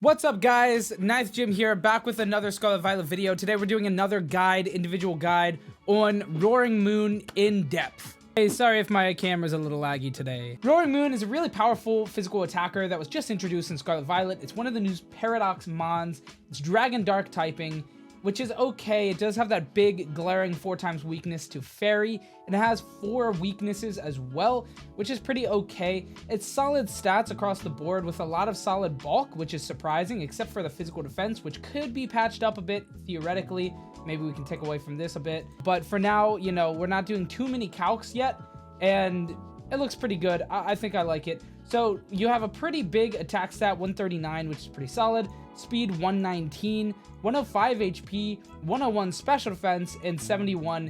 What's up, guys? Ninth Jim here, back with another Scarlet Violet video. Today we're doing another individual guide on Roaring Moon in depth. Hey, sorry if my camera's a little laggy today. Roaring Moon is a really powerful physical attacker that was just introduced in Scarlet Violet. It's one of the new Paradox Mons. It's Dragon Dark typing, which is okay. It does have that big glaring 4x weakness to Fairy, and it has 4 weaknesses as well, which is pretty okay. It's solid stats across the board with a lot of solid bulk, which is surprising, except for the physical defense, which could be patched up a bit theoretically. Maybe we can take away from this a bit, but for now, you know, we're not doing too many calcs yet, and it looks pretty good. I think I like it. So you have a pretty big attack stat, 139, which is pretty solid. Speed 119, 105 HP, 101 special defense, and 71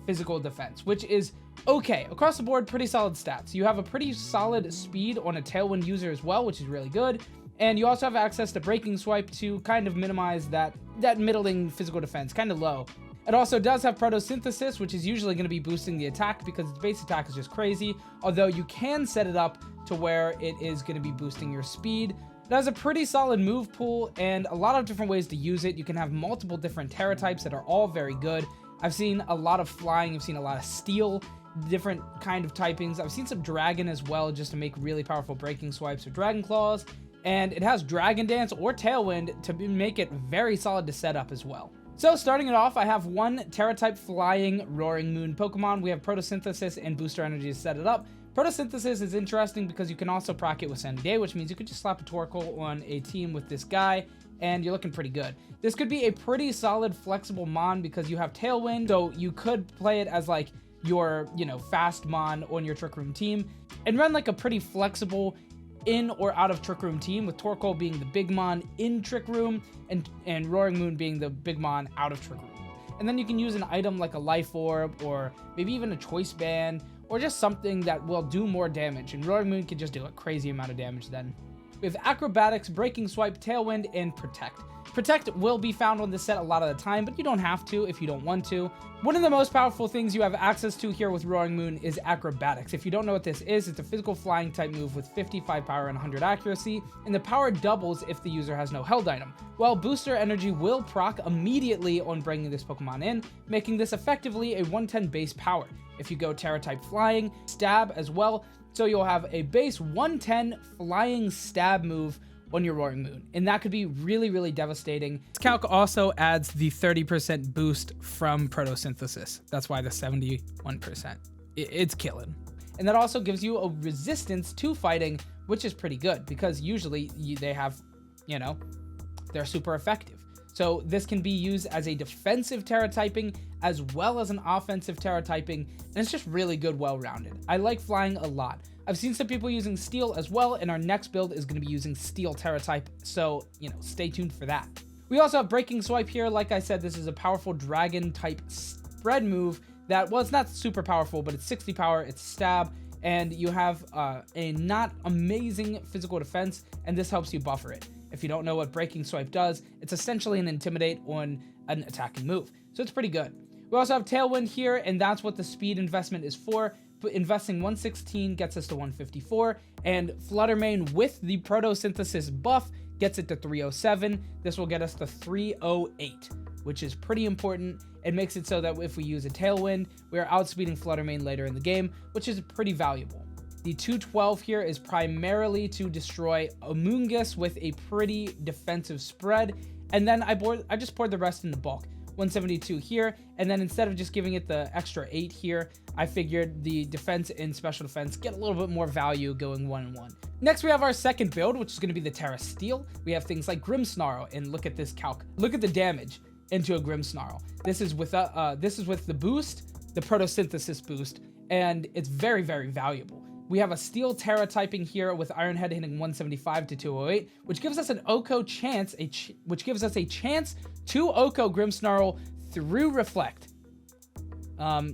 physical defense, which is okay. Across the board, pretty solid stats. You have a pretty solid speed on a Tailwind user as well, which is really good. And you also have access to Breaking Swipe to kind of minimize that middling physical defense, kind of low. It also does have Protosynthesis, which is usually going to be boosting the attack because its base attack is just crazy, although you can set it up to where it is going to be boosting your speed. It has a pretty solid move pool and a lot of different ways to use it. You can have multiple different Tera types that are all very good. I've seen a lot of flying, I've seen a lot of steel, different kind of typings. I've seen some dragon as well, just to make really powerful breaking swipes or dragon claws. And it has Dragon Dance or Tailwind to make it very solid to set up as well. So starting it off, I have one Tera Type flying Roaring Moon Pokemon. We have Protosynthesis and Booster Energy to set it up. Protosynthesis is interesting because you can also proc it with Sunny Day, which means you could just slap a Torkoal on a team with this guy, and you're looking pretty good. This could be a pretty solid flexible Mon because you have Tailwind, so you could play it as like your, fast Mon on your Trick Room team, and run like a pretty flexible in or out of Trick Room team, with Torkoal being the big Mon in Trick Room and Roaring Moon being the big Mon out of Trick Room. And then you can use an item like a Life Orb or maybe even a Choice Band or just something that will do more damage, and Roaring Moon can just do a crazy amount of damage then. We have Acrobatics, Breaking Swipe, Tailwind, and Protect. Protect will be found on this set a lot of the time, but you don't have to if you don't want to. One of the most powerful things you have access to here with Roaring Moon is Acrobatics. If you don't know what this is, it's a physical flying type move with 55 power and 100 accuracy, and the power doubles if the user has no held item. While Booster Energy will proc immediately on bringing this Pokemon in, making this effectively a 110 base power. If you go Tera Type Flying, Stab as well, so you'll have a base 110 flying stab move on your Roaring Moon, and that could be really, really devastating. This calc also adds the 30% boost from Protosynthesis. That's why the 71%. It's killing. And that also gives you a resistance to fighting, which is pretty good because usually they have, they're super effective. So this can be used as a defensive Tera typing as well as an offensive Tera typing, and it's just really good, well-rounded. I like flying a lot. I've seen some people using Steel as well, and our next build is going to be using Steel Tera type, so, stay tuned for that. We also have Breaking Swipe here. Like I said, this is a powerful Dragon type spread move that, well, it's not super powerful, but it's 60 power, it's stab, and you have a not amazing physical defense, and this helps you buffer it. If you don't know what Breaking Swipe does, it's essentially an Intimidate on an attacking move, so it's pretty good. We also have Tailwind here, and that's what the speed investment is for. Investing 116 gets us to 154, and Fluttermane with the Protosynthesis buff gets it to 307. This will get us to 308, which is pretty important. It makes it so that if we use a Tailwind, we are outspeeding Fluttermane later in the game, which is pretty valuable. The 212 here is primarily to destroy Amoonguss with a pretty defensive spread, and then I just poured the rest in the bulk. 172 here, and then instead of just giving it the extra 8 here, I figured the defense and special defense get a little bit more value going 1-1. Next, we have our second build, which is going to be the Tera Steel. We have things like Grimmsnarl, and look at this calc. Look at the damage into a Grimmsnarl. This is with the boost, the Protosynthesis boost, and it's very, very valuable. We have a Steel Tera typing here with Iron Head hitting 175 to 208, which gives us an Oko chance, which gives us a chance to Oko Grimmsnarl through Reflect.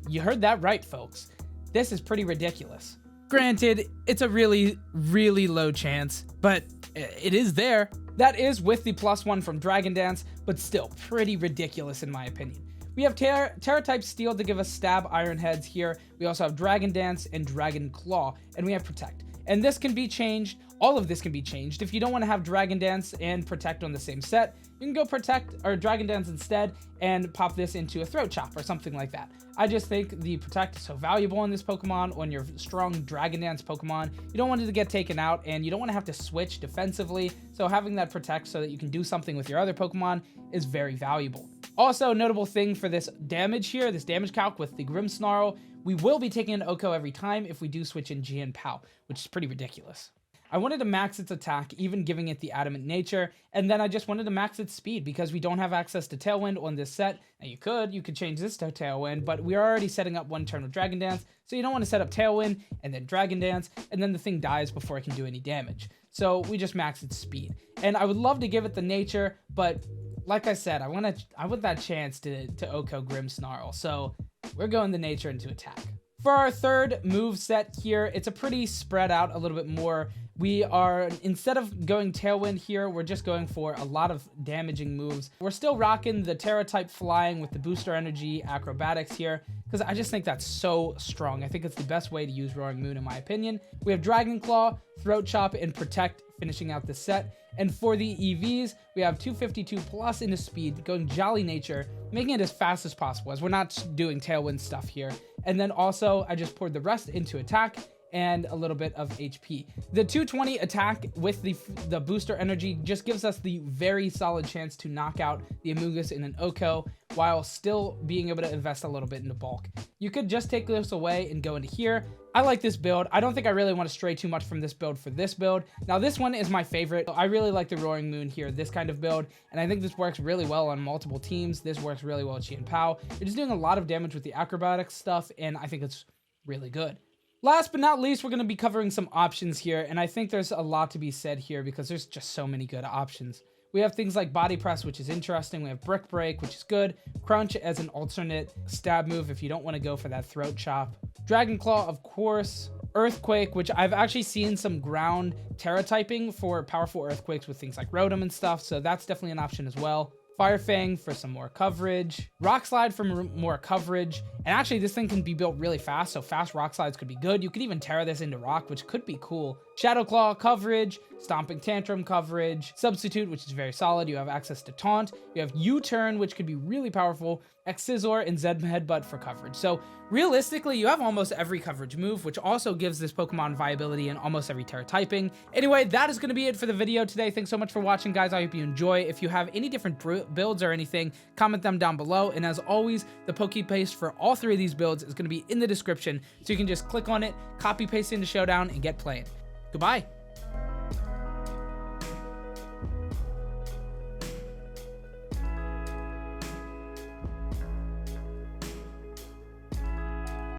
You heard that right, folks. This is pretty ridiculous. Granted, it's a really, really low chance, but it is there. That is with the +1 from Dragon Dance, but still pretty ridiculous in my opinion. We have Tera Type Steel to give us Stab Iron Heads here. We also have Dragon Dance and Dragon Claw, and we have Protect. And this can be changed. All of this can be changed. If you don't want to have Dragon Dance and Protect on the same set, you can go Protect or Dragon Dance instead and pop this into a Throat Chop or something like that. I just think the Protect is so valuable on this Pokemon, on your strong Dragon Dance Pokemon. You don't want it to get taken out, and you don't want to have to switch defensively, so having that Protect so that you can do something with your other Pokemon is very valuable. Also, a notable thing for this damage here, this damage calc with the Grimmsnarl, we will be taking an OHKO every time if we do switch in G and POW, which is pretty ridiculous. I wanted to max its attack, even giving it the adamant nature, and then I just wanted to max its speed because we don't have access to Tailwind on this set. Now you could change this to Tailwind, but we're already setting up one turn with Dragon Dance, so you don't want to set up Tailwind and then Dragon Dance, and then the thing dies before it can do any damage. So we just max its speed. And I would love to give it the nature, but like I said, I want that chance to OHKO Grimmsnarl, so we're going the nature into attack. For our third move set here, it's a pretty spread out a little bit more. We are, instead of going Tailwind here, we're just going for a lot of damaging moves. We're still rocking the Tera Type Flying with the Booster Energy Acrobatics here, because I just think that's so strong. I think it's the best way to use Roaring Moon in my opinion. We have Dragon Claw, Throat Chop, and Protect finishing out the set. And for the EVs, we have 252 plus into speed, going Jolly Nature, making it as fast as possible, as we're not doing Tailwind stuff here. And then also, I just poured the rest into attack and a little bit of HP. The 220 attack with the booster energy just gives us the very solid chance to knock out the Amoonguss in an OHKO while still being able to invest a little bit into bulk. You could just take this away and go into here. I like this build. I don't think I really want to stray too much from this build for this build. Now this one is my favorite. I really like the Roaring Moon here, this kind of build, and I think this works really well on multiple teams. This works really well with Chi and POW. You're just doing a lot of damage with the acrobatics stuff, and I think it's really good. Last but not least, we're going to be covering some options here, and I think there's a lot to be said here because there's just so many good options. We have things like Body Press, which is interesting. We have Brick Break, which is good. Crunch as an alternate stab move if you don't want to go for that Throat Chop. Dragon Claw, of course. Earthquake, which I've actually seen some ground Tera typing for powerful Earthquakes with things like Rotom and stuff, so that's definitely an option as well. Fire Fang for some more coverage, Rock Slide for more coverage, and actually this thing can be built really fast, so fast Rock Slides could be good. You could even Tera this into Rock, which could be cool. Shadow Claw coverage, Stomping Tantrum coverage, Substitute, which is very solid. You have access to Taunt. You have U-Turn, which could be really powerful, X-Scissor, and Zed Headbutt for coverage. So realistically, you have almost every coverage move, which also gives this Pokemon viability in almost every Tera typing. Anyway, that is going to be it for the video today. Thanks so much for watching, guys. I hope you enjoy. If you have any different builds or anything, comment them down below. And as always, the Pokepaste for all three of these builds is going to be in the description, so you can just click on it, copy paste into Showdown, and get playing. Goodbye.